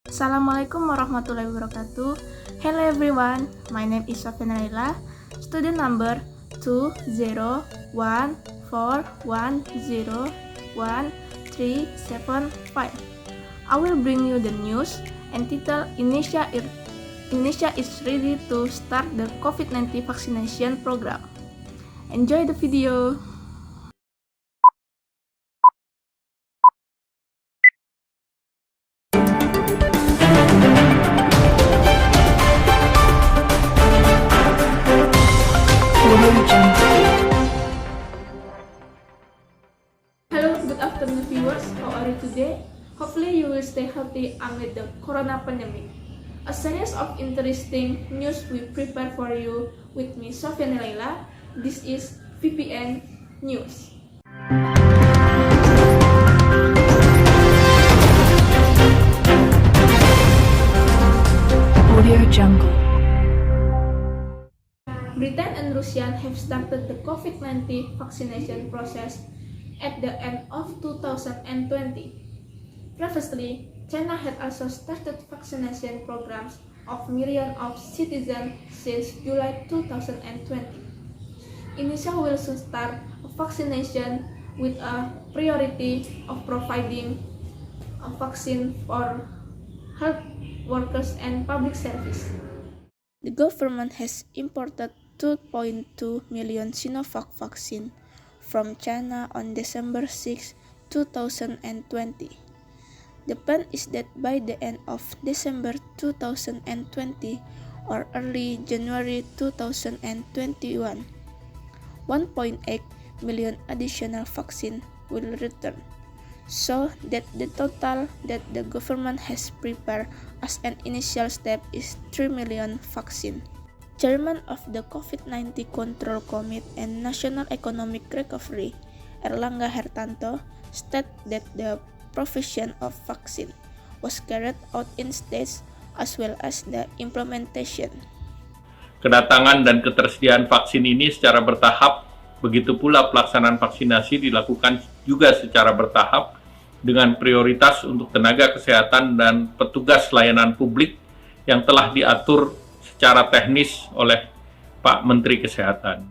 Assalamualaikum warahmatullahi wabarakatuh. Hello everyone, my name is Sofyan Laila, student number 20141011375. I will bring you the news entitled Indonesia is ready to start the COVID-19 vaccination program. Enjoy the video. Hello, good afternoon viewers. How are you today? Hopefully you will stay healthy amid the corona pandemic. A series of interesting news we prepare for you with me, Sofyan Laila. This is VPN News. Audio Jungle. Britain and Russia have started the COVID-19 vaccination process at the end of 2020. Previously, China had also started vaccination programs of millions of citizens since July 2020. Indonesia will soon start a vaccination with a priority of providing a vaccine for health workers and public service. The government has imported 2.2 million Sinovac vaccine from China on December 6, 2020. The plan is that by the end of December 2020 or early January 2021, 1.8 million additional vaccine will return, so that the total that the government has prepared as an initial step is 3 million vaccine. Chairman of the COVID-19 Control Committee and National Economic Recovery, Erlangga Hartanto, stated that the provision of vaccine was carried out in stages as well as the implementation. Kedatangan dan ketersediaan vaksin ini secara bertahap, begitu pula pelaksanaan vaksinasi dilakukan juga secara bertahap dengan prioritas untuk tenaga kesehatan dan petugas layanan publik yang telah diatur secara teknis oleh Pak Menteri Kesehatan.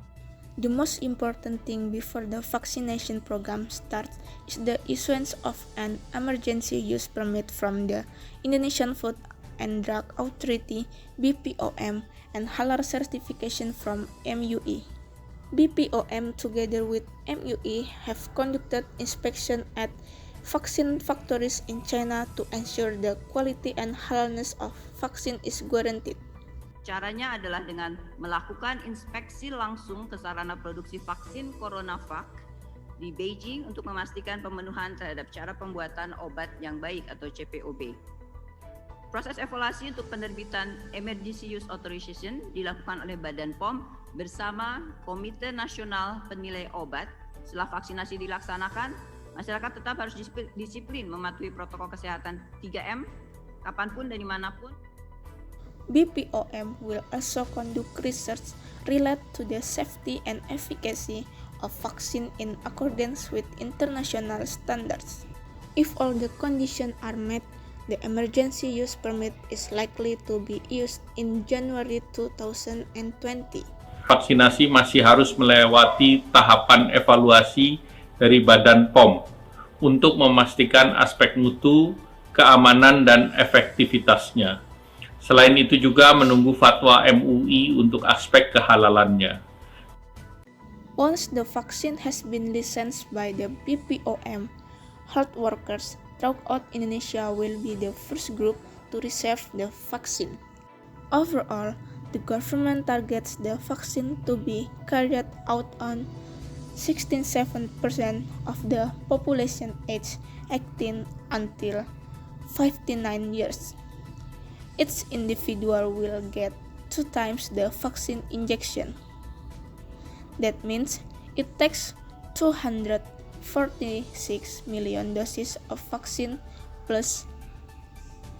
The most important thing before the vaccination program starts is the issuance of an emergency use permit from the Indonesian Food and Drug Authority (BPOM) and halal certification from MUI. BPOM together with MUI have conducted inspection at vaccine factories in China to ensure the quality and halalness of vaccine is guaranteed. Caranya adalah dengan melakukan inspeksi langsung ke sarana produksi vaksin CoronaVac di Beijing untuk memastikan pemenuhan terhadap cara pembuatan obat yang baik atau CPOB. Proses evaluasi untuk penerbitan Emergency Use Authorization dilakukan oleh Badan POM bersama Komite Nasional Penilai Obat. Setelah vaksinasi dilaksanakan, masyarakat tetap harus disiplin mematuhi protokol kesehatan 3M kapanpun dan dimanapun. BPOM will also conduct research related to the safety and efficacy of vaccine in accordance with international standards. If all the conditions are met, the emergency use permit is likely to be used in January 2020. Vaksinasi masih harus melewati tahapan evaluasi dari Badan POM untuk memastikan aspek mutu, keamanan, dan efektivitasnya. Selain itu juga menunggu fatwa MUI untuk aspek kehalalannya. Once the vaccine has been licensed by the BPOM, health workers throughout Indonesia will be the first group to receive the vaccine. Overall, the government targets the vaccine to be carried out on 67% of the population aged 18 until 59 years. Each individual will get 2 times the vaccine injection. That means it takes 246 million doses of vaccine plus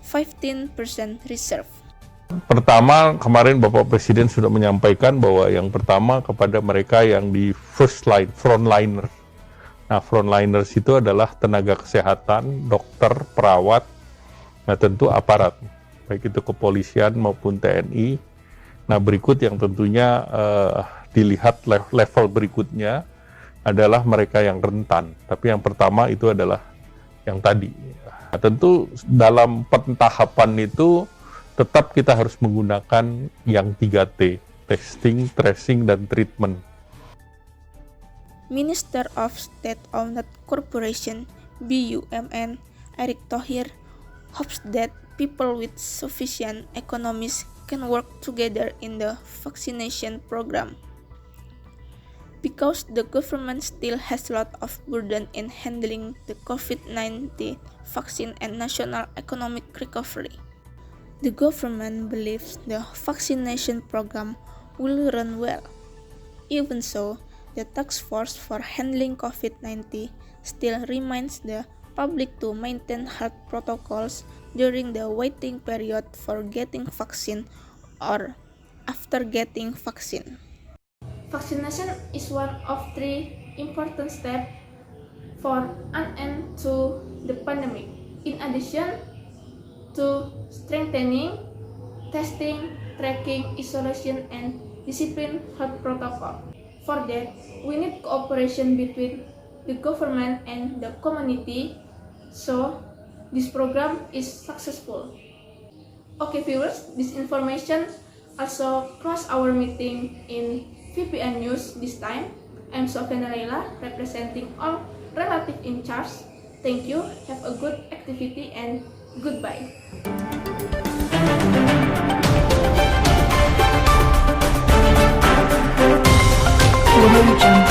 15% reserve. Pertama, kemarin Bapak Presiden sudah menyampaikan bahwa yang pertama kepada mereka yang di first line, frontliner, Nah, frontliners itu adalah tenaga kesehatan, dokter, perawat, nah tentu aparat, baik itu kepolisian maupun TNI. Nah, berikut yang tentunya dilihat level berikutnya adalah mereka yang rentan. Tapi yang pertama itu adalah yang tadi. Nah, tentu dalam pentahapan itu tetap kita harus menggunakan yang 3T, testing, tracing, dan treatment. Minister of State-Owned Corporation (BUMN) Erick Thohir hopes that people with sufficient economies can work together in the vaccination program. Because the government still has a lot of burden in handling the COVID-19 vaccine and national economic recovery. The government believes the vaccination program will run well. Even so, the task force for handling COVID-19 still reminds the public to maintain health protocols during the waiting period for getting vaccine or after getting vaccine. Vaccination is one of 3 important steps for an end to the pandemic. In addition to strengthening testing, tracking, isolation, and discipline health protocol. For that, we need cooperation between the government and the community so this program is successful. Okay viewers, this information also close our meeting in VPN News this time. I'm Sofena Laila, representing all relative in charge. Thank you, have a good activity and goodbye. Global Jungle.